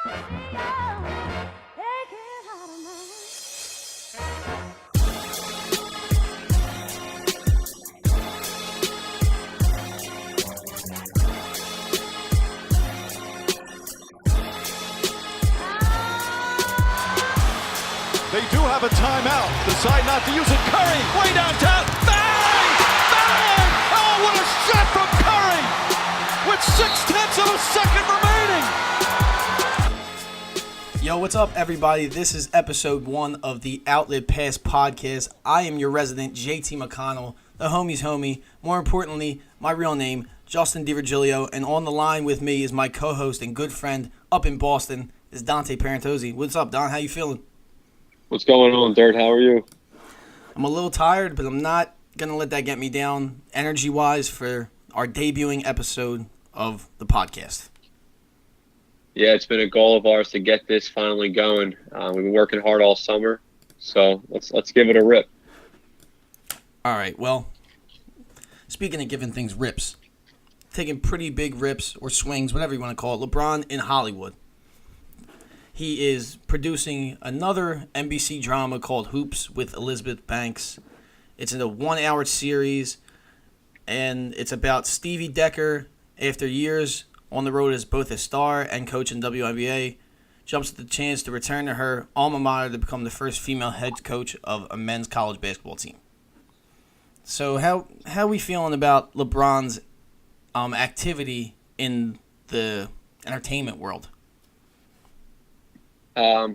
They do have a timeout. Decide not to use it. Curry, way downtown. Bang! Bang! Oh, what a shot from Curry! With 0.6 of a second remaining. Yo, what's up, everybody? This is episode 1 of the Outlet Pass podcast. I am your resident JT McConnell, the homie's homie. More importantly, my real name, Justin DiVirgilio. And on the line with me is my co-host and good friend up in Boston, is Dante Parentozzi. What's up, Don? How you feeling? What's going on, Dirt? How are you? I'm a little tired, but I'm not going to let that get me down energy-wise for our debuting episode of the podcast. Yeah, it's been a goal of ours to get this finally going. We've been working hard all summer, so let's give it a rip. All right, well, speaking of giving things rips, taking pretty big rips or swings, whatever you want to call it, LeBron in Hollywood. He is producing another NBC drama called Hoops with Elizabeth Banks. It's in a 1-hour series, and it's about Stevie Decker, after years on the road as both a star and coach in WNBA, jumps at the chance to return to her alma mater to become the first female head coach of a men's college basketball team. So how are we feeling about LeBron's activity in the entertainment world? As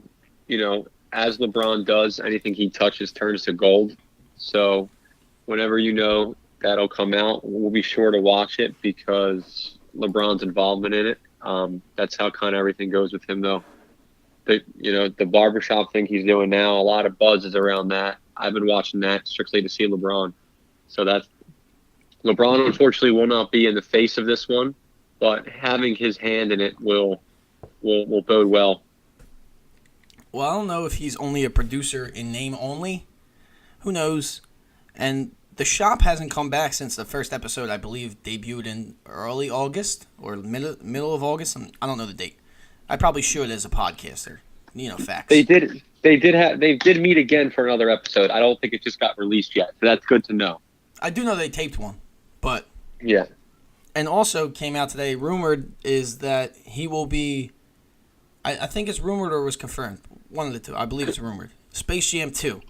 LeBron does, anything he touches turns to gold. So whenever that'll come out, we'll be sure to watch it because LeBron's involvement in it. That's how kind of everything goes with him, though. The barbershop thing he's doing now, a lot of buzz is around that. I've been watching that strictly to see LeBron. So LeBron, unfortunately, will not be in the face of this one, but having his hand in it will bode well. Well, I don't know if he's only a producer in name only. Who knows? And the shop hasn't come back since the first episode, I believe, debuted in early August or middle of August. I don't know the date. I probably should as a podcaster. Facts. They did meet again for another episode. I don't think it just got released yet. So that's good to know. I do know they taped one, but yeah. And also came out today. Rumored is that he will be. I think it's rumored or was confirmed. One of the two. I believe it's rumored. Space Jam 2.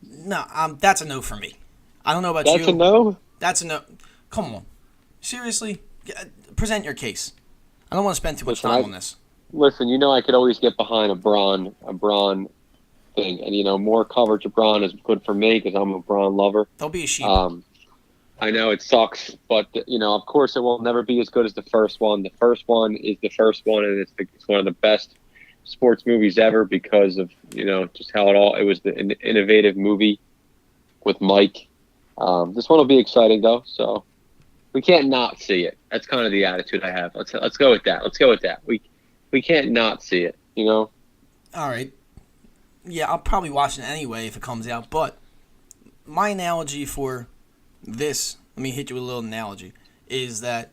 No, that's a no for me. I don't know about you. That's a no? That's a no. Come on. Seriously? Present your case. I don't want to spend too much time on this. Listen, I could always get behind a Bron thing. And, more coverage of Bron is good for me because I'm a Bron lover. Don't be a sheep. I know it sucks, but, of course it will never be as good as the first one. The first one is the first one, and it's one of the best sports movies ever because of, just how it was an innovative movie with Mike. This one will be exciting, though, so we can't not see it. That's kind of the attitude I have. Let's go with that. We can't not see it, All right. Yeah, I'll probably watch it anyway if it comes out, but my analogy for this, let me hit you with a little analogy, is that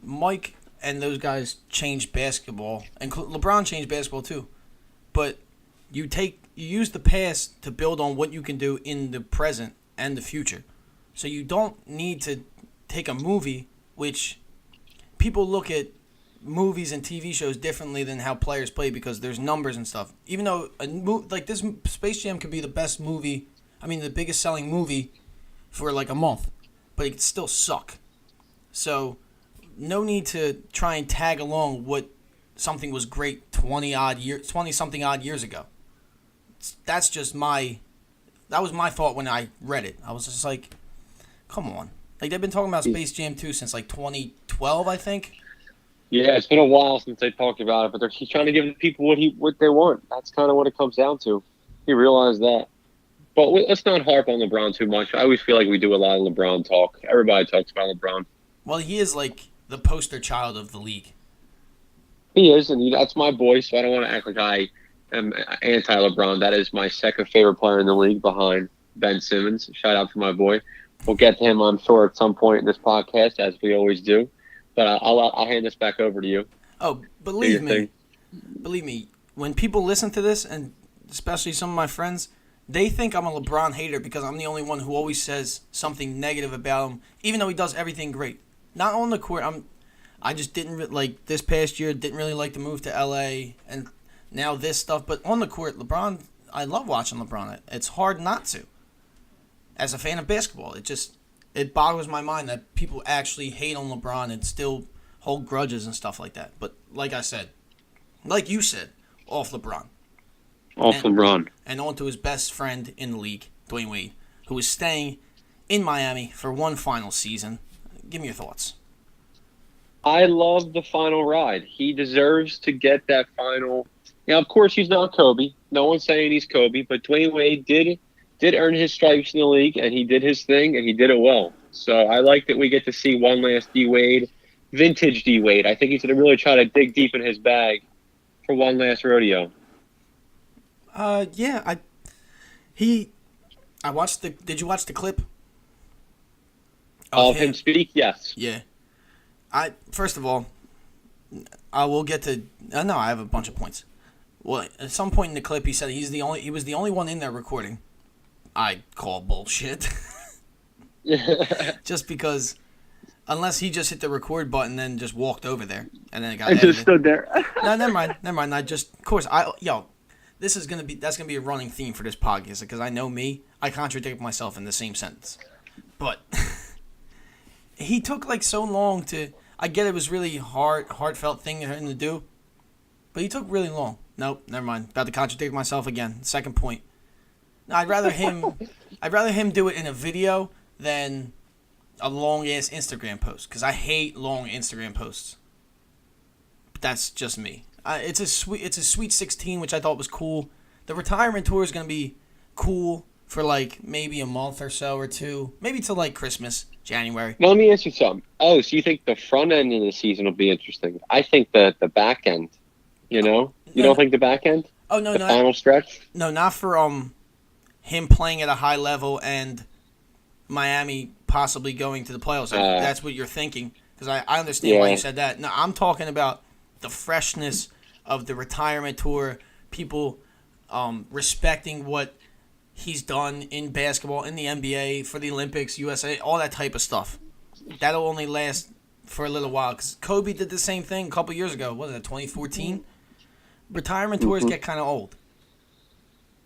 Mike and those guys changed basketball, and LeBron changed basketball too. But you use the past to build on what you can do in the present and the future. So you don't need to take a movie, which people look at movies and TV shows differently than how players play because there's numbers and stuff. Even though like this Space Jam could be the best movie, the biggest selling movie for like a month, but it could still suck. So no need to try and tag along what something was great 20-something odd years ago. That was my thought when I read it. I was just like, come on. Like, they've been talking about Space Jam 2 since like 2012, I think. Yeah, it's been a while since they talked about it, but he's trying to give the people what they want. That's kind of what it comes down to. He realized that. But let's not harp on LeBron too much. I always feel like we do a lot of LeBron talk. Everybody talks about LeBron. Well, he is like the poster child of the league. He is, and that's my boy, so I don't want to act like I am anti-LeBron. That is my second favorite player in the league behind Ben Simmons. Shout out to my boy. We'll get to him, I'm sure, at some point in this podcast, as we always do. But I'll hand this back over to you. Oh, believe me, when people listen to this, and especially some of my friends, they think I'm a LeBron hater because I'm the only one who always says something negative about him, even though he does everything great. Not on the court. I just didn't like this past year. Didn't really like the move to LA, and now this stuff. But on the court, LeBron, I love watching LeBron. It's hard not to. As a fan of basketball, it boggles my mind that people actually hate on LeBron and still hold grudges and stuff like that. But like you said, off LeBron. LeBron. And on to his best friend in the league, Dwayne Wade, who is staying in Miami for one final season. Give me your thoughts. I love the final ride. He deserves to get that final. Now, of course, he's not Kobe. No one's saying he's Kobe, but Dwayne Wade did earn his stripes in the league, and he did his thing, and he did it well. So I like that we get to see one last D-Wade, vintage D-Wade. I think he's going to really try to dig deep in his bag for one last rodeo. Yeah, I watched did you watch the clip? Of him speak? Yes. Yeah. First of all, I will get to, no, I have a bunch of points. Well, at some point in the clip, he said he was the only one in there recording. I call bullshit. Just because, unless he just hit the record button and then just walked over there and then it got edited. Just stood there. No, never mind. Of course, that's gonna be a running theme for this podcast because I know me, I contradict myself in the same sentence. But he took like so long to. I get it was really heartfelt thing for him to do, but he took really long. Nope, never mind. About to contradict myself again. Second point. I'd rather him do it in a video than a long ass Instagram post because I hate long Instagram posts. But that's just me. It's a Sweet 16, which I thought was cool. The retirement tour is gonna be cool for like maybe a month or so or two, maybe till like Christmas, January. Well, let me ask you something. Oh, so you think the front end of the season will be interesting? I think the back end. You don't think the back end? Oh no, the final stretch. No, not for him playing at a high level and Miami possibly going to the playoffs. That's what you're thinking because I understand why you said that. No, I'm talking about the freshness of the retirement tour. People respecting what he's done in basketball, in the NBA, for the Olympics, USA, all that type of stuff. That'll only last for a little while because Kobe did the same thing a couple years ago. What was it, 2014? Retirement tours get kind of old.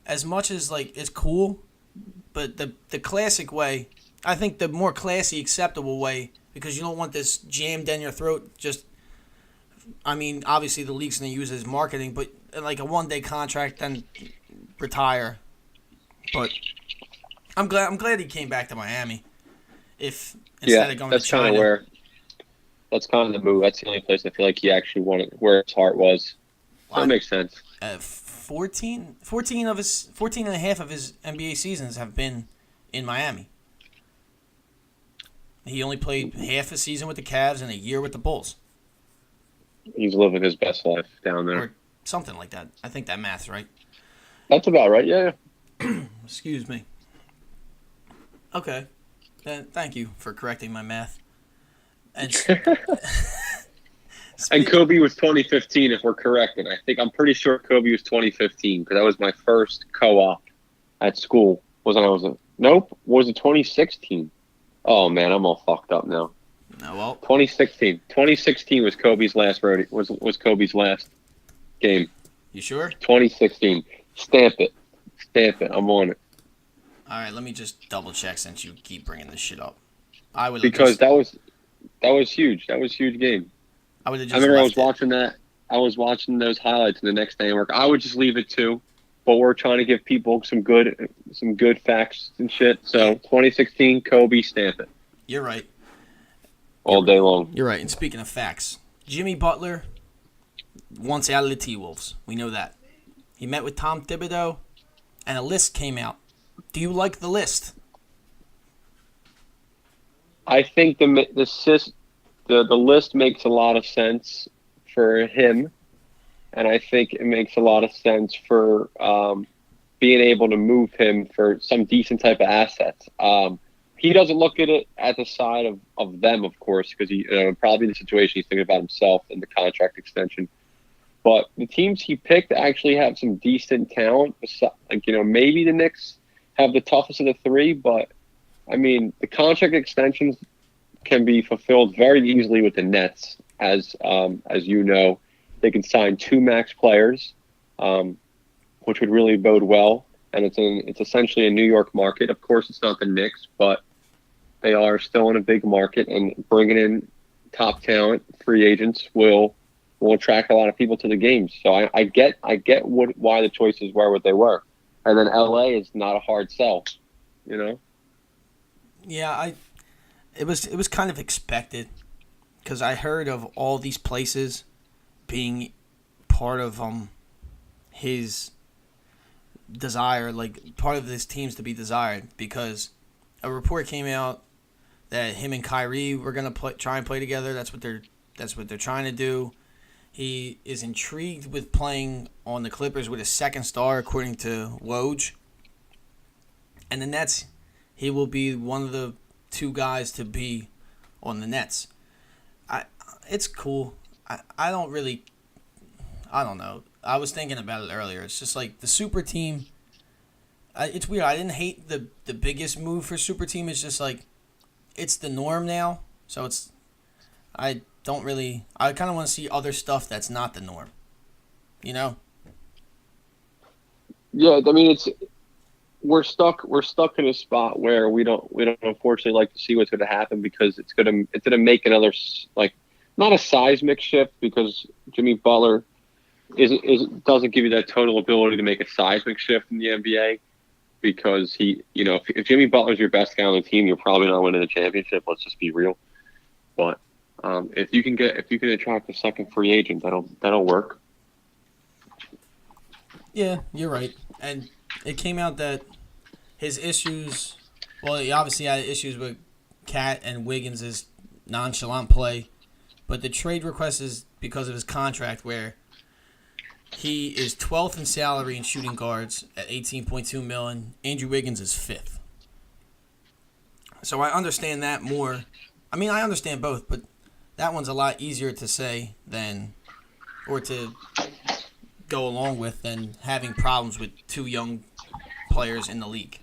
As much as like it's cool, but the classic way, I think the more classy, acceptable way, because you don't want this jammed down your throat. Obviously the league's gonna use it as marketing, but like a one-day contract, then retire. But I'm glad he came back to Miami. Instead of going to China. That's kind of the move. That's the only place I feel like he actually wanted, where his heart was. So that makes sense. 14 and a half of his NBA seasons have been in Miami. He only played half a season with the Cavs and a year with the Bulls. He's living his best life down there. Or something like that. I think that math's right. That's about right, yeah. Excuse me. Okay. Thank you for correcting my math. And Kobe was 2015, if we're correct. And I'm pretty sure Kobe was 2015 because that was my first co-op at school. Was it 2016? Oh man, I'm all fucked up now. No, well, 2016. 2016 was Kobe's last was Kobe's last game. You sure? 2016. Stamp it. I'm on it. All right, let me just double check since you keep bringing this shit up. That was huge. That was a huge game. I would have just. I remember I was watching that. I was watching those highlights the next day at work. I would just leave it too, but we're trying to give people some good facts and shit. So 2016, Kobe, stamp it. You're right. All day long. You're right. And speaking of facts, Jimmy Butler wants out of the T-Wolves. We know that. He met with Tom Thibodeau, and a list came out. Do you like the list? I think the list makes a lot of sense for him, and I think it makes a lot of sense for being able to move him for some decent type of assets. he doesn't look at it at the side of them, of course, because he probably in the situation he's thinking about himself and the contract extension. But the teams he picked actually have some decent talent. Like, maybe the Knicks have the toughest of the three, but I mean, the contract extensions can be fulfilled very easily with the Nets, as you know. They can sign 2 max players, which would really bode well. And it's essentially a New York market. Of course, it's not the Knicks, but they are still in a big market, and bringing in top talent, free agents will attract a lot of people to the games. So I get why the choices were what they were. And then LA is not a hard sell, Yeah, it was kind of expected, because I heard of all these places being part of his desire, like part of this team's to be desired, because a report came out that him and Kyrie were gonna try and play together. That's what they're trying to do. He is intrigued with playing on the Clippers with a second star, according to Woj. And the Nets, he will be one of the 2 guys to be on the Nets. It's cool. I don't know. I was thinking about it earlier. It's just like the super team. It's weird. I didn't hate the biggest move for super team. It's just like it's the norm now. So I kind of want to see other stuff that's not the norm. Yeah, I mean we're stuck in a spot where we don't unfortunately like to see what's going to happen, because it's going to make another, like, not a seismic shift, because Jimmy Butler doesn't give you that total ability to make a seismic shift in the NBA, because if Jimmy Butler's your best guy on the team, you're probably not winning the championship. Let's just be real. But if you can attract a second free agent, that'll work. Yeah, you're right. And it came out that his issues, well, he obviously had issues with Cat and Wiggins' nonchalant play, but the trade request is because of his contract, where he is 12th in salary and shooting guards at $18.2 million. Andrew Wiggins is 5th. So I understand that more. I mean, I understand both, but that one's a lot easier to say or to go along with, than having problems with 2 young players in the league.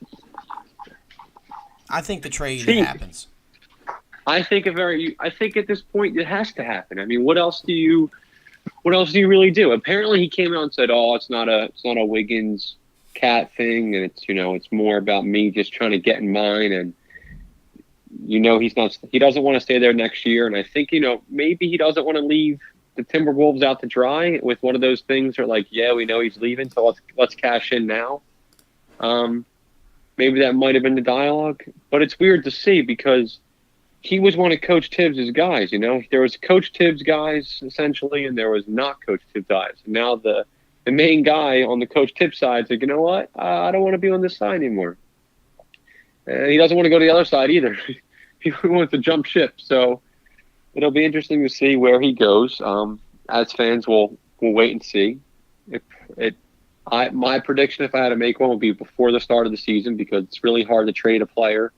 I think the trade happens. I think at this point it has to happen. I mean, what else do you really do? Apparently, he came out and said, "Oh, it's not a Wiggins Cat thing, and it's more about me just trying to get in mine." And he doesn't want to stay there next year. And I think maybe he doesn't want to leave the Timberwolves out to dry with one of those things, or like, yeah, we know he's leaving, so let's cash in now. Maybe that might have been the dialogue, but it's weird to see, because he was one of Coach Tibbs' guys. There was Coach Tibbs guys essentially, and there was not Coach Tibbs guys. And now the main guy on the Coach Tibbs side is like, you know what? I don't want to be on this side anymore. And he doesn't want to go to the other side either. He wants to jump ship. So it'll be interesting to see where he goes. As fans, we'll wait and see. My prediction, if I had to make one, would be before the start of the season, because it's really hard to trade a player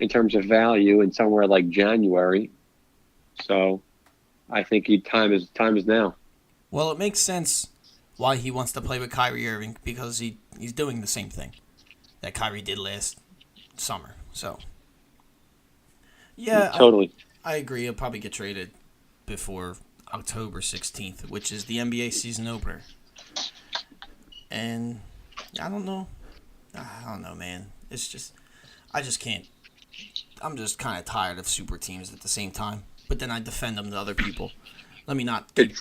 in terms of value in somewhere like January. So I think time is now. Well, it makes sense why he wants to play with Kyrie Irving, because he's doing the same thing that Kyrie did last summer. So yeah, totally. I agree. He'll probably get traded before October 16th, which is the NBA season opener. And I don't know, man. It's just, I just can't. I'm just kind of tired of super teams at the same time. But then I defend them to other people. Let me not. It's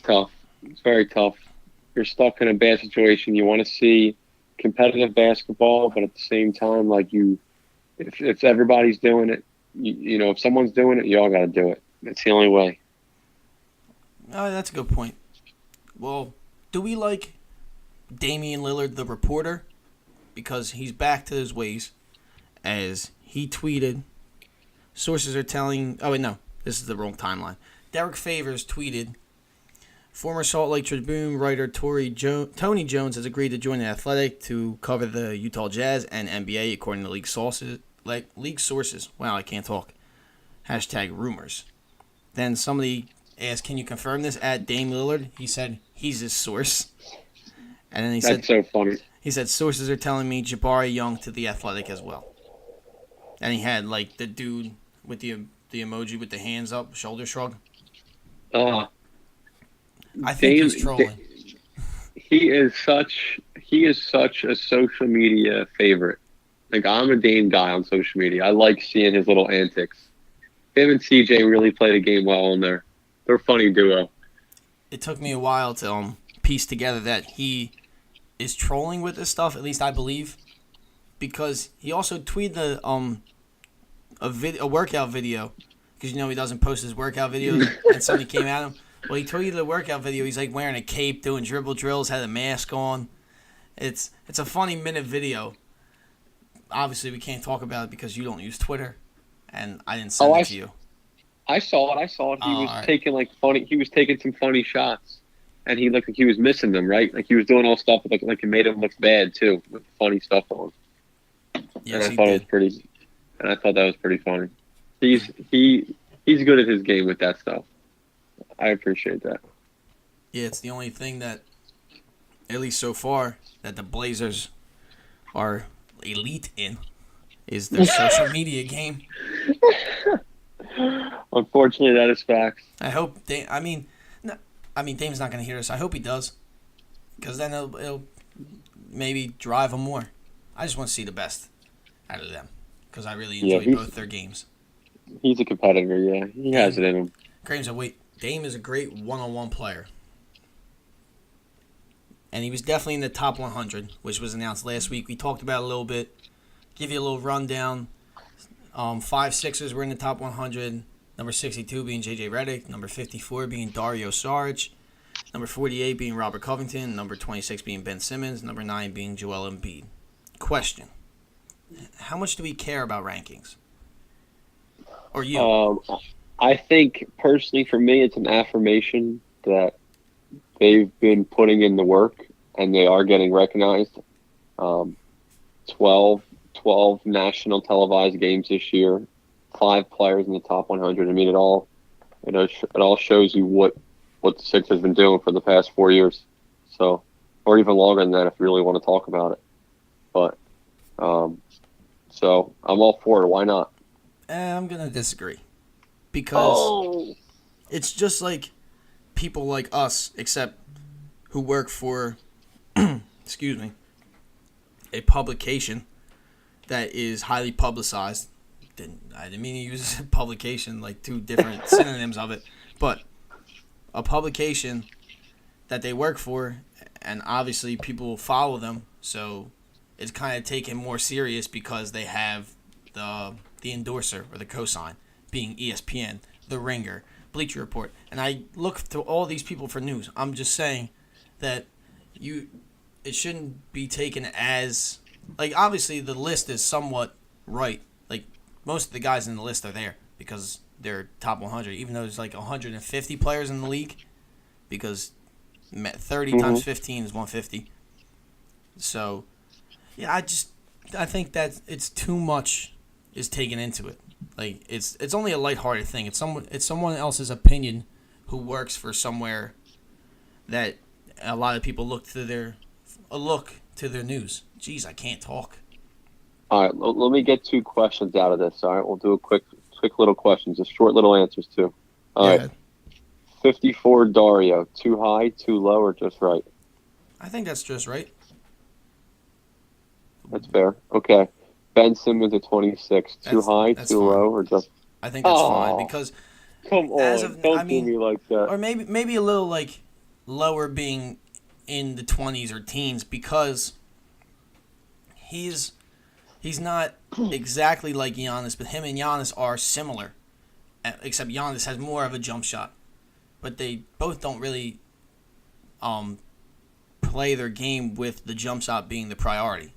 tough. It's very tough. You're stuck in a bad situation. You want to see competitive basketball, but at the same time, like if everybody's doing it, if someone's doing it, you all got to do it. That's the only way. Oh, that's a good point. Well, do we like Damian Lillard, the reporter? Because he's back to his ways, as he tweeted. Sources are telling... Oh, wait, no. This is the wrong timeline. Derek Favors tweeted, former Salt Lake Tribune writer Tony Jones has agreed to join the Athletic to cover the Utah Jazz and NBA, according to league sources. league sources. Wow, I can't talk. #rumors. Then somebody asked, "Can you confirm this?" At Dame Lillard, he said he's his source. And then That's so funny. He said sources are telling me Jabari Young to The Athletic as well. And he had like the dude with the emoji with the hands up, shoulder shrug. I think he's trolling. He is such a social media favorite. Like, I'm a Dame guy on social media. I like seeing his little antics. Him and CJ really play the game well in there. They're a funny duo. It took me a while to piece together that he is trolling with this stuff, at least I believe, because he also tweeted a workout video, because he doesn't post his workout videos, and somebody came at him. Well, he tweeted the workout video. He's like wearing a cape, doing dribble drills, had a mask on. It's a funny minute video. Obviously, we can't talk about it because you don't use Twitter, and I didn't send it to you. I saw it. He was taking He was taking some funny shots, and he looked like he was missing them. Right, like he was doing all stuff like it made him look bad too, with funny stuff on. Yes, and I thought it was pretty. And I thought that was pretty funny. He's good at his game with that stuff. I appreciate that. Yeah, it's the only thing that, at least so far, that the Blazers are elite in, is their social media game. Unfortunately, that is facts. I hope Dame's not going to hear this. I hope he does, because then it'll maybe drive him more. I just want to see the best out of them, because I really enjoy both their games. He's a competitor, yeah. He has it in him. Graham said, wait, Dame is a great one-on-one player. And he was definitely in the top 100, which was announced last week. We talked about it a little bit. Give you a little rundown. 5 Sixers were in the top 100. Number 62 being J.J. Redick. Number 54 being Dario Saric. Number 48 being Robert Covington. Number 26 being Ben Simmons. Number 9 being Joel Embiid. Question. How much do we care about rankings? Or you? I think, personally, for me, it's an affirmation that they've been putting in the work and they are getting recognized. 12 national televised games this year, 5 players in the top 100. I mean, it all shows you what the Sixers have been doing for the past 4 years. So, or even longer than that if you really want to talk about it. But, so I'm all for it. Why not? I'm going to disagree. Because it's just like people like us, except who work for, excuse me, a publication that is highly publicized. I didn't mean to use publication, like 2 different synonyms of it, but a publication that they work for, and obviously people follow them, so it's kind of taken more serious because they have the endorser or the cosign being ESPN, The Ringer, Bleacher Report, and I look to all these people for news. I'm just saying that it shouldn't be taken as, like, obviously the list is somewhat right. Like, most of the guys in the list are there because they're top 100, even though there's like 150 players in the league, because 30 times 15 is 150. So, yeah, I think that it's too much is taken into it. Like, it's only a lighthearted thing. It's someone else's opinion who works for somewhere that a lot of people look to their news. Jeez, I can't talk. All right, let me get 2 questions out of this. All right, we'll do a quick little questions, just short little answers too. All right. 54 Dario, too high, too low, or just right? I think that's just right. That's fair. Okay. Ben Simmons at 26, too high, too fine. Low, or just? I think that's fine because come on, don't do me like that. Or maybe a little like lower, being in the 20s or teens, because he's not exactly like Giannis, but him and Giannis are similar, except Giannis has more of a jump shot. But they both don't really play their game with the jump shot being the priority.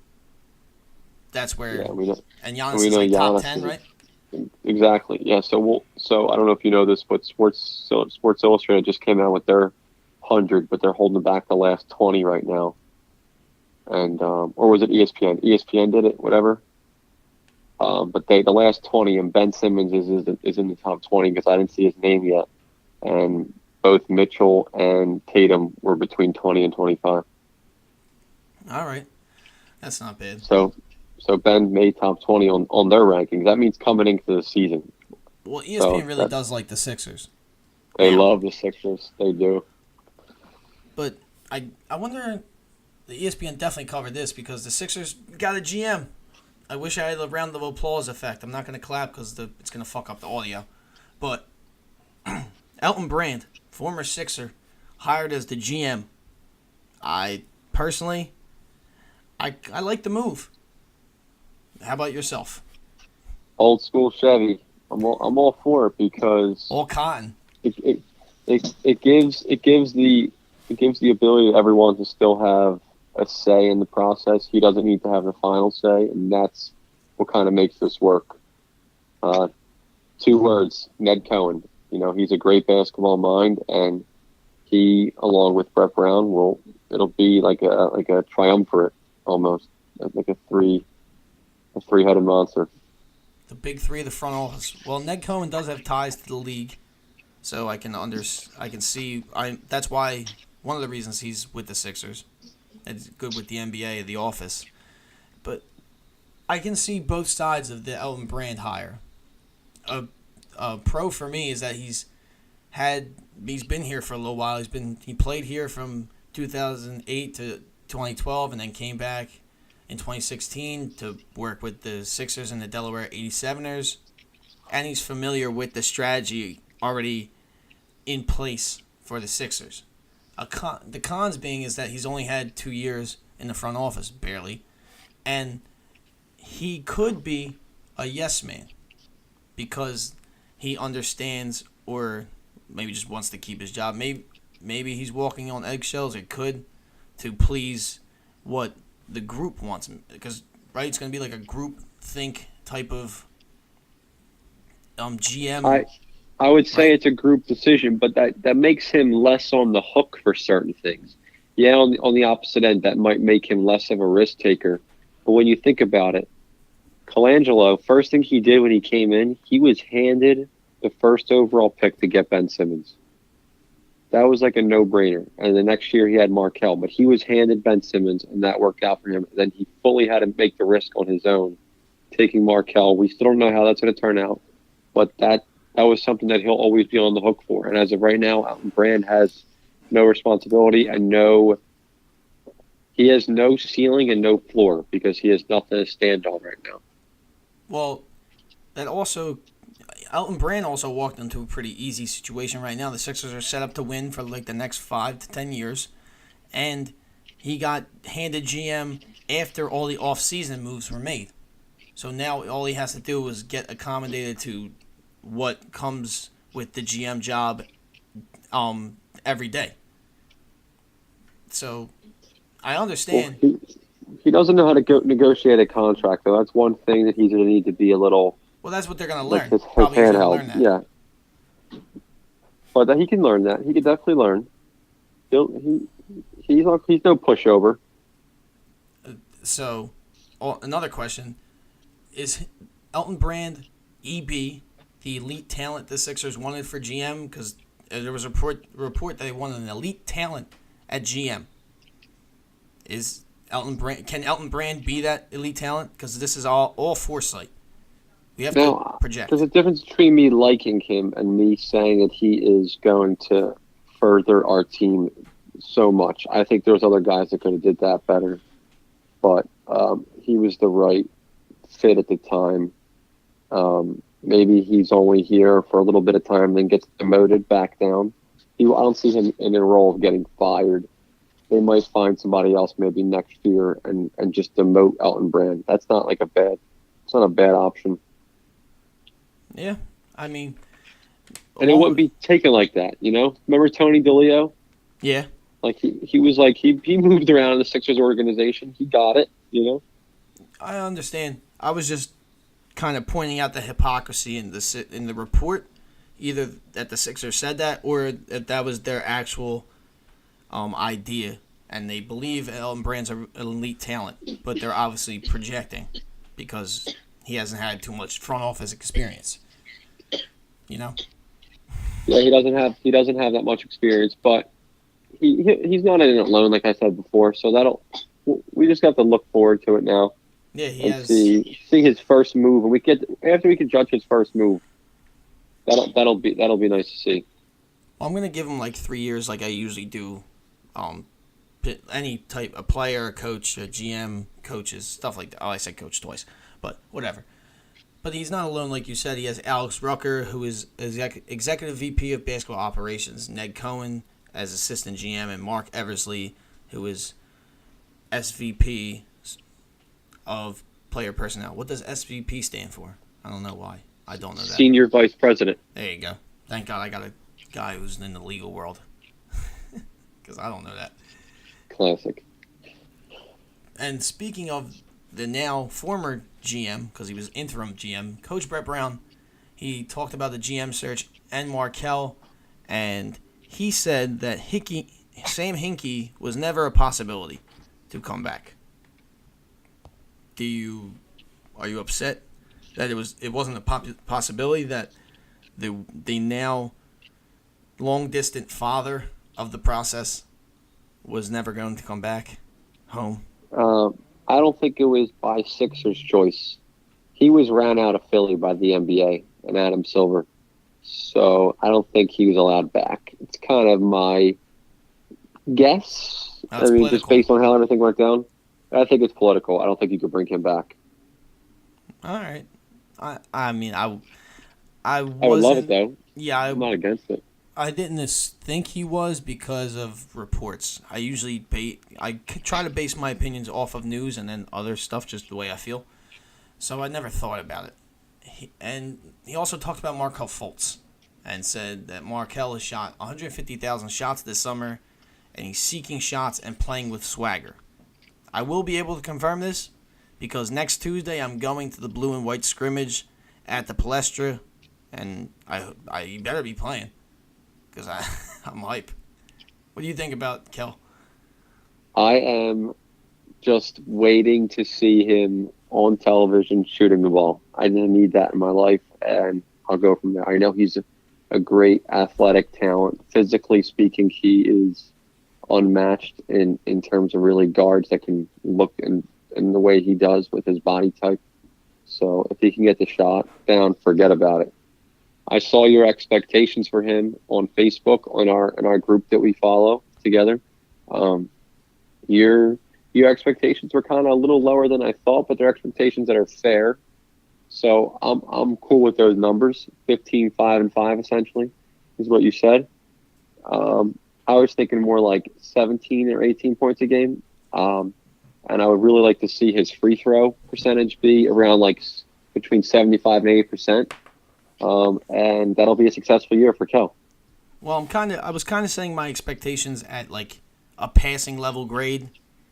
That's where and Giannis is like top 10, right? Exactly. Yeah. So I don't know if you know this, but Sports Illustrated just came out with their 100, but they're holding back the last 20 right now. And or was it ESPN? ESPN did it. Whatever. But the last 20, and Ben Simmons is in the top 20 because I didn't see his name yet. And both Mitchell and Tatum were between 20 and 25. All right. That's not bad. So Ben made top 20 on their rankings. That means coming into the season. Well, ESPN really does like the Sixers. They love the Sixers. They do. But I wonder, the ESPN definitely covered this because the Sixers got a GM. I wish I had a round of applause effect. I'm not going to clap because it's going to fuck up the audio. But Elton Brand, former Sixer, hired as the GM. I personally, I like the move. How about yourself? Old school Chevy. I'm all for it because all cotton. It gives the ability to everyone to still have a say in the process. He doesn't need to have the final say, and that's what kind of makes this work. 2 words: Ned Cohen. He's a great basketball mind, and he, along with Brett Brown, it'll be like a triumvirate almost, like a three-headed monster. The big three of the front office. Well, Ned Cohen does have ties to the league, so I can see. That's why one of the reasons he's with the Sixers. It's good with the NBA, the office, but I can see both sides of the Elton Brand hire. A pro for me is that he's been here for a little while. He played here from 2008 to 2012, and then came back in 2016 to work with the Sixers and the Delaware 87ers, and he's familiar with the strategy already in place for the Sixers. The cons being is that he's only had 2 years in the front office, barely, and he could be a yes man because he understands, or maybe just wants to keep his job. Maybe he's walking on eggshells, or could, to please what the group wants him, because it's going to be like a group think type of GM. I would say it's a group decision, but that makes him less on the hook for certain things. Yeah, on the opposite end, that might make him less of a risk taker. But when you think about it, Colangelo, first thing he did when he came in, he was handed the first overall pick to get Ben Simmons. That was like a no-brainer. And the next year he had Markelle, but he was handed Ben Simmons, and that worked out for him. And then he fully had to make the risk on his own, taking Markelle. We still don't know how that's going to turn out, but that was something that he'll always be on the hook for. And as of right now, Elton Brand has no responsibility and he has no ceiling and no floor because he has nothing to stand on right now. Well, Elton Brand also walked into a pretty easy situation right now. The Sixers are set up to win for like the next 5 to 10 years, and he got handed GM after all the off-season moves were made. So now all he has to do is get accommodated to what comes with the GM job every day. So I understand. Well, he doesn't know how to negotiate a contract, though. That's one thing that he's going to need to be a little. Well, that's what they're going to learn. His Probably he's going to handheld, learn that. yeah. But that he can learn that. He can definitely learn. He's no pushover. So, another question is: Elton Brand, EB, the elite talent the Sixers wanted for GM? Because there was a report that they wanted an elite talent at GM. Can Elton Brand be that elite talent? Because this is all foresight. We have to project. There's a difference between me liking him and me saying that he is going to further our team so much. I think there's other guys that could have did that better, but he was the right fit at the time. Maybe he's only here for a little bit of time, then gets demoted back down. I don't see him in a role of getting fired. They might find somebody else maybe next year and just demote Elton Brand. That's not it's not a bad option. Yeah, I mean, and it wouldn't be taken like that, Remember Tony DeLeo? Yeah. Like he was like he moved around in the Sixers organization. He got it, I understand. I was just kind of pointing out the hypocrisy in the report, either that the Sixers said that or that was their actual idea, and they believe Elton Brand's an elite talent, but they're obviously projecting because he hasn't had too much front office experience. You know? Yeah, he doesn't have that much experience, but he's not in it alone, like I said before. So we just have to look forward to it now. Yeah, he and has. See his first move, and after we can judge his first move. That'll be nice to see. Well, I'm gonna give him like 3 years, like I usually do. Any type of player, a coach, a GM, coaches, stuff like that. Oh, I said coach twice, but whatever. But he's not alone, like you said. He has Alex Rucker, who is executive VP of basketball operations, Ned Cohen as assistant GM, and Mark Eversley, who is SVP of player personnel. What does SVP stand for? I don't know why. I don't know that. Senior Vice President. There you go. Thank God I got a guy who's in the legal world. Because I don't know that. Classic. And speaking of the now former GM, because he was interim GM, Coach Brett Brown, he talked about the GM search and Markelle, and he said that Sam Hinkie was never a possibility to come back. Are you upset that it wasn't a possibility that the now long distant father of the process was never going to come back home? I don't think it was by Sixers' choice. He was ran out of Philly by the NBA and Adam Silver, so I don't think he was allowed back. It's kind of my guess. That's political. Just based on how everything went down, I think it's political. I don't think you could bring him back. All right. I mean, I would love it, though. Yeah, I'm not against it. I didn't think he was because of reports. I usually try to base my opinions off of news and then other stuff, just the way I feel. So I never thought about it. He also talked about Markelle Fultz and said that Markelle has shot 150,000 shots this summer, and he's seeking shots and playing with swagger. I will be able to confirm this because next Tuesday I'm going to the blue and white scrimmage at the Palestra, and you better be playing because I'm hype. What do you think about Kel? I am just waiting to see him on television shooting the ball. I need that in my life, and I'll go from there. I know he's a great athletic talent. Physically speaking, he is unmatched in terms of really guards that can look in the way he does with his body type. So if he can get the shot down, forget about it. I saw your expectations for him on Facebook in our group that we follow together. Your expectations were kind of a little lower than I thought, but they're expectations that are fair. So I'm cool with those numbers. 15, 5, and 5 essentially is what you said. I was thinking more like 17 or 18 points a game. And I would really like to see his free throw percentage be around like between 75 and 80%. And that'll be a successful year for Kel. Well, I was kind of setting my expectations at like a passing level grade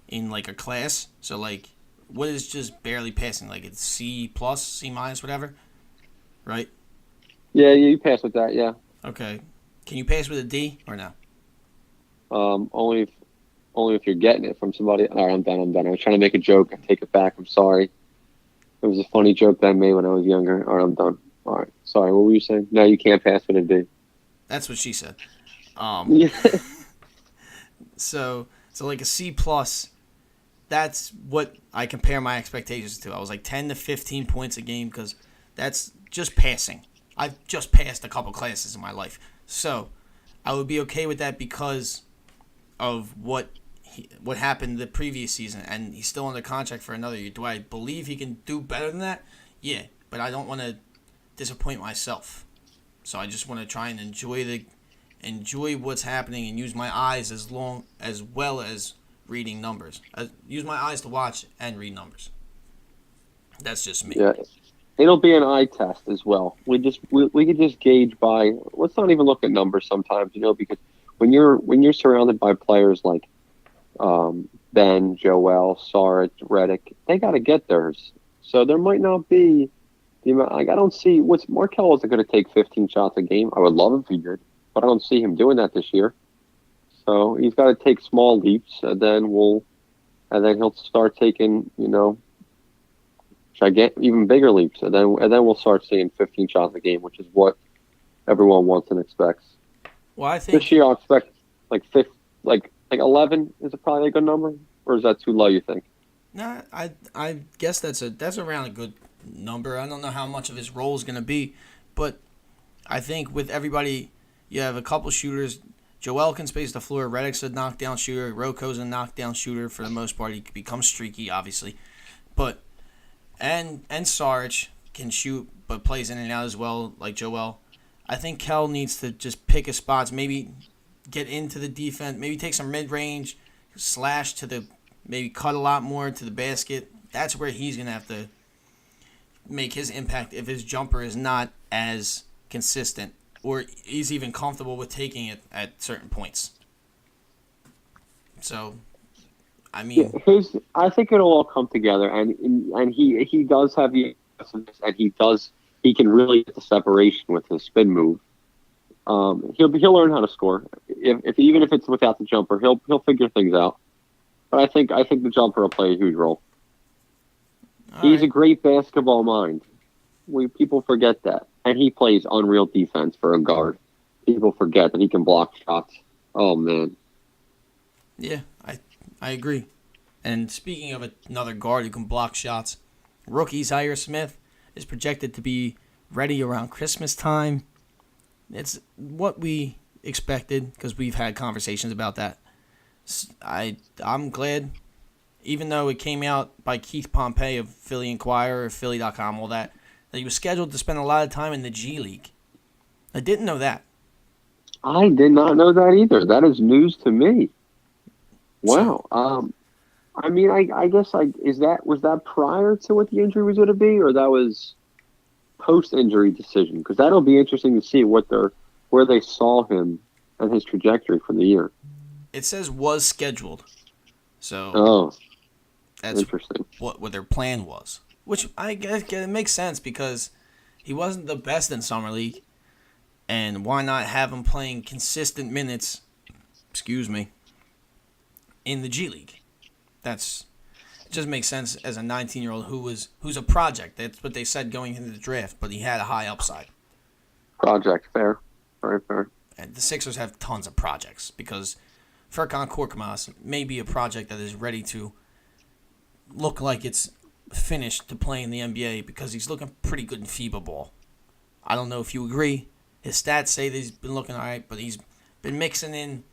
in like a class. So like, what is just barely passing? Like it's C+, C-, whatever, right? Yeah, you pass with that. Yeah. Okay. Can you pass with a D or no? Only if you're getting it from somebody. All right, I'm done. I was trying to make a joke. I take it back. I'm sorry. It was a funny joke that I made when I was younger. All right, I'm done. All right. Sorry, what were you saying? No, you can't pass with a D. That's what she said. Yeah. So like a C+, that's what I compare my expectations to. I was like 10 to 15 points a game because that's just passing. I've just passed a couple classes in my life. So I would be okay with that because of what happened the previous season, and he's still under contract for another year. Do I believe he can do better than that? Yeah, but I don't want to disappoint myself. So I just want to try and enjoy what's happening and use my eyes as well as reading numbers. Use my eyes to watch and read numbers. That's just me. Yeah, it'll be an eye test as well. We could just gauge by. Let's not even look at numbers sometimes, because when you're surrounded by players like Ben, Joel, Saric, Redick, they got to get theirs. So there might not be the amount. Like I don't see Markelle isn't going to take 15 shots a game. I would love if he did, but I don't see him doing that this year. So he's got to take small leaps, and then he'll start taking even bigger leaps, and then we'll start seeing 15 shots a game, which is what everyone wants and expects. Well, I think This year I'll expect like 11 is probably a good number, or is that too low? You think? nah, I guess that's around a good number. I don't know how much of his role is going to be, but I think with everybody, you have a couple shooters. Joel can space the floor. Redick's a knockdown shooter. Roko's a knockdown shooter for the most part. He becomes streaky, obviously, but and Sarge can shoot, but plays in and out as well, like Joel. I think Kel needs to just pick his spots, maybe get into the defense, maybe take some mid-range, slash to the, maybe cut a lot more to the basket. That's where he's going to have to make his impact if his jumper is not as consistent or he's even comfortable with taking it at certain points. So, I mean... Yeah, I think it'll all come together, and he does have the aggressiveness, and he can really get the separation with his spin move. He'll learn how to score. Even if it's without the jumper, he'll figure things out. But I think the jumper will play a huge role. He's a great basketball mind. People forget that, and he plays unreal defense for a guard. People forget that he can block shots. Oh man. Yeah, I agree. And speaking of another guard who can block shots, rookie Zaire Smith is projected to be ready around Christmas time. It's what we expected because we've had conversations about that. I'm glad, even though it came out by Keith Pompey of Philly Inquirer or Philly.com, all that he was scheduled to spend a lot of time in the G League. I didn't know that. I did not know that either. That is news to me. Wow. I mean, I guess was that prior to what the injury was going to be, or that was post-injury decision? Because that'll be interesting to see where they saw him and his trajectory for the year. It says was scheduled, so that's interesting. What their plan was, which I guess it makes sense because he wasn't the best in summer league, and why not have him playing consistent minutes? Excuse me. In the G League. It just makes sense as a 19-year-old who's a project. That's what they said going into the draft, but he had a high upside. Project, fair. Very fair. And the Sixers have tons of projects because Furkan Korkmaz may be a project that is ready to look like it's finished to play in the NBA because he's looking pretty good in FIBA ball. I don't know if you agree. His stats say that he's been looking all right, but he's been mixing in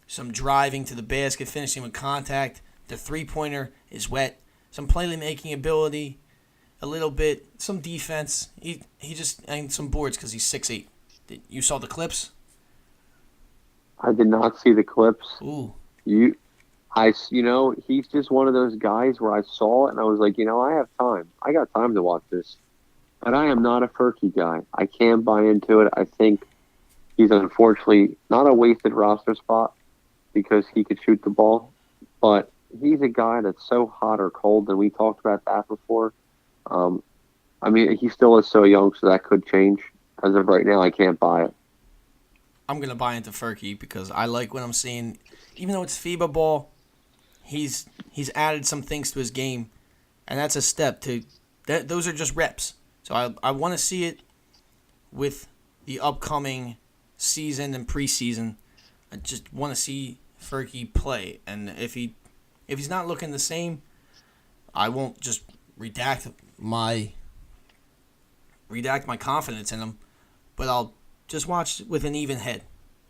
some driving to the basket, finishing with contact. The three-pointer is wet. Some playmaking ability, a little bit. Some defense. He just and some boards because he's 6'8". You saw the clips? I did not see the clips. Ooh. He's just one of those guys where I saw it and I was like, I have time. I got time to watch this. But I am not a Furky guy. I can't buy into it. I think he's unfortunately not a wasted roster spot because he could shoot the ball. But he's a guy that's so hot or cold, and we talked about that before. I mean, he still is so young, so that could change. As of right now, I can't buy it. I'm going to buy into Furky because I like what I'm seeing. Even though it's FIBA ball, he's added some things to his game, and that's a step to that. Those are just reps. So I want to see it with the upcoming season and preseason. I just want to see Furky play, and if he's not looking the same, I won't just redact my confidence in him, but I'll just watch with an even head,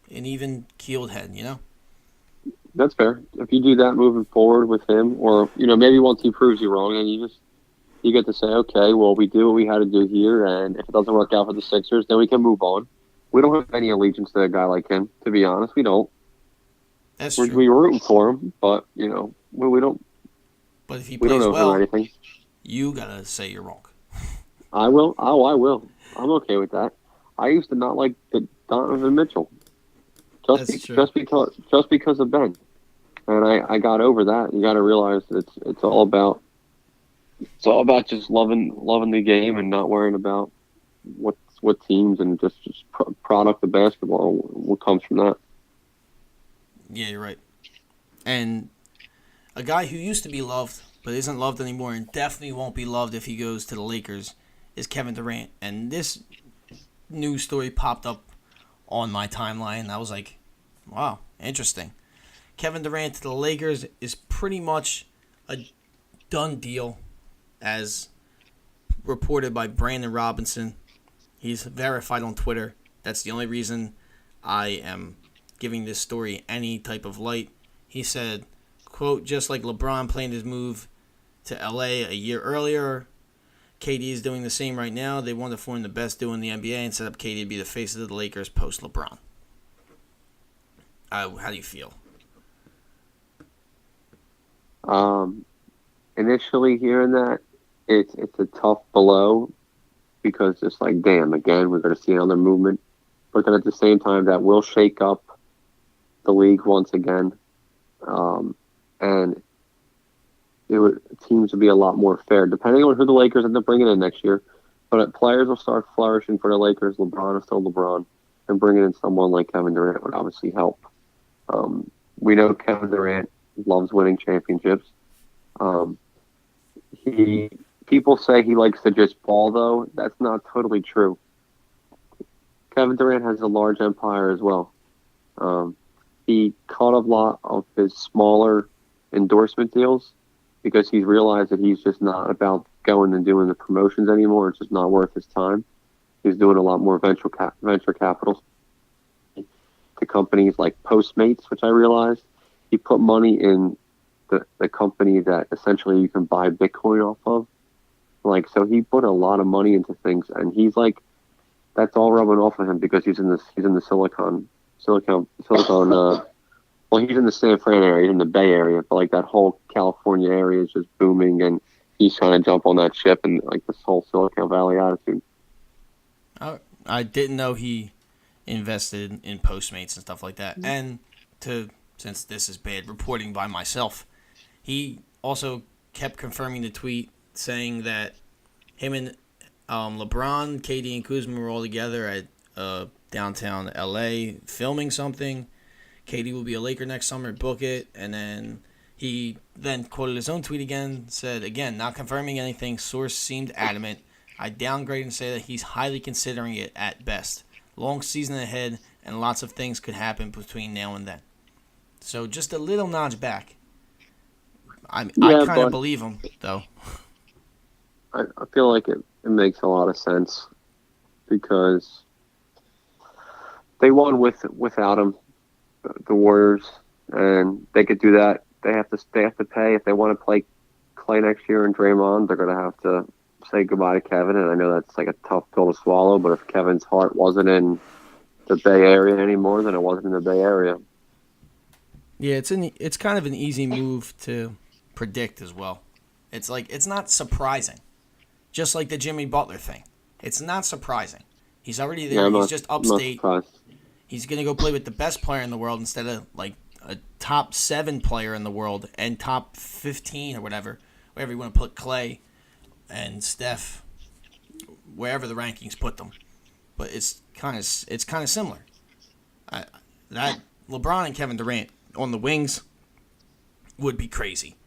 an even keeled head, That's fair. If you do that moving forward with him, or maybe once he proves you wrong, and you get to say, okay, well, we do what we had to do here, and if it doesn't work out for the Sixers, then we can move on. We don't have any allegiance to a guy like him, to be honest. We don't. That's true. We're rooting for him, but we don't. But if he we plays don't know well, anything. You gotta say you're wrong. I will. Oh, I will. I'm okay with that. I used to not like Donovan Mitchell, just because of Ben, and I got over that. You got to realize that it's all about just loving the game and not worrying about what teams and just product of basketball. What comes from that. Yeah, you're right. And A guy who used to be loved but isn't loved anymore and definitely won't be loved if he goes to the Lakers is Kevin Durant. And this news story popped up on my timeline, and I was like, wow, interesting. Kevin Durant to the Lakers is pretty much a done deal, as reported by Brandon Robinson. He's verified on Twitter. That's the only reason I am giving this story any type of light. He said, quote, just like LeBron planned his move to LA a year earlier, KD is doing the same right now. They want to form the best duo in the NBA and set up KD to be the face of the Lakers post LeBron. How do you feel? Initially hearing that, it's a tough blow because it's like, damn, again, we're going to see another movement. But then at the same time, that will shake up the league once again. And teams will be a lot more fair, depending on who the Lakers end up bringing in next year. But players will start flourishing for the Lakers. LeBron is still LeBron. And bringing in someone like Kevin Durant would obviously help. We know Kevin Durant loves winning championships. People say he likes to just ball, though. That's not totally true. Kevin Durant has a large empire as well. He cut a lot of his smaller endorsement deals because he's realized that he's just not about going and doing the promotions anymore. It's just not worth his time. He's doing a lot more venture capital to companies like Postmates, which I realized. He put money in the company that essentially you can buy Bitcoin off of. So he put a lot of money into things, and he's like, that's all rubbing off of him because he's in the Silicon. Well, he's in the San Fran area, he's in the Bay Area, but that whole California area is just booming, and he's trying to jump on that ship and this whole Silicon Valley attitude. I didn't know he invested in Postmates and stuff like that. And since this is bad reporting by myself, he also kept confirming the tweet saying that him and LeBron, KD, and Kuzma were all together at downtown LA filming something. KD will be a Laker next summer, book it. And then he then quoted his own tweet again, said, again, not confirming anything, source seemed adamant. I downgrade and say that he's highly considering it at best. Long season ahead, and lots of things could happen between now and then. So just a little notch back. I kind of believe him, though. I feel like it makes a lot of sense because they won without him, the Warriors, and they could do that. They have to pay if they want to play Clay next year and Draymond. They're going to have to say goodbye to Kevin, and I know that's a tough pill to swallow. But if Kevin's heart wasn't in the Bay Area anymore, then it wasn't in the Bay Area. Yeah, it's kind of an easy move to predict as well. It's not surprising. Just like the Jimmy Butler thing. It's not surprising. He's already there. He's just upstate. He's going to go play with the best player in the world instead of a top 7 player in the world and top 15 or whatever you want to put Clay and Steph, wherever the rankings put them. But it's kind of similar. That LeBron and Kevin Durant on the wings would be crazy.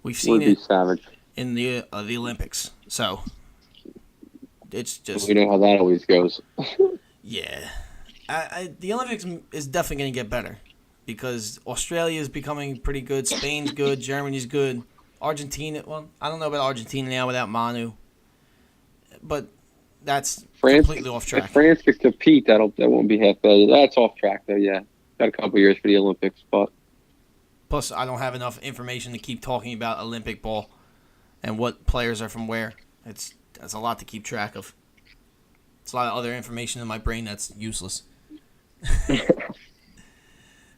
We've seen it savage in the Olympics. So it's just, we know how that always goes. Yeah. The Olympics is definitely going to get better because Australia is becoming pretty good. Spain's good. Germany's good. Argentina, well, I don't know about Argentina now without Manu, but that's completely off track. If France could compete, that won't be half bad. That's off track, though, yeah. Got a couple years for the Olympics, but... Plus, I don't have enough information to keep talking about Olympic ball and what players are from where. That's a lot to keep track of. It's a lot of other information in my brain that's useless.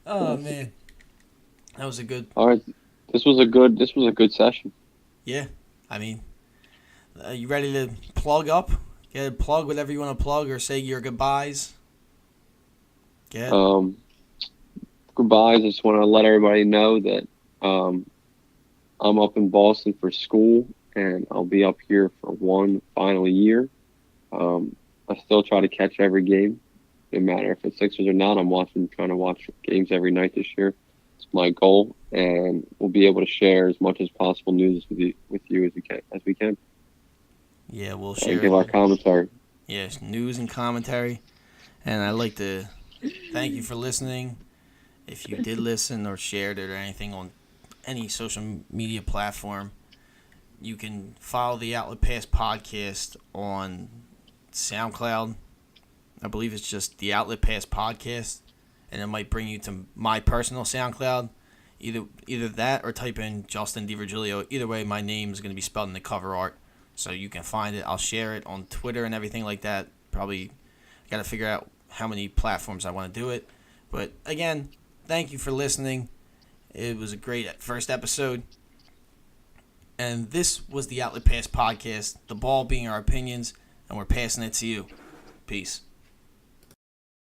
Oh man, that was a good. All right, this was a good session. Yeah, I mean, you ready to plug up? Plug whatever you want to plug or say your goodbyes. Goodbyes. I just want to let everybody know that I'm up in Boston for school, and I'll be up here for one final year. I still try to catch every game, no matter if it's Sixers or not. I'm trying to watch games every night this year. It's my goal, and we'll be able to share as much as possible news with you as we can. Yeah, we'll And share give our commentary. Yes, news and commentary. And I'd like to thank you for listening. If you did listen or shared it or anything on any social media platform, you can follow the Outlet Pass podcast on SoundCloud. I believe it's just the Outlet Pass podcast, and it might bring you to my personal SoundCloud. Either that or type in Justin DiVirgilio. Either way, my name is going to be spelled in the cover art, so you can find it. I'll share it on Twitter and everything like that. Probably got to figure out how many platforms I want to do it. But again, thank you for listening. It was a great first episode. And this was the Outlet Pass podcast, the ball being our opinions, and we're passing it to you. Peace.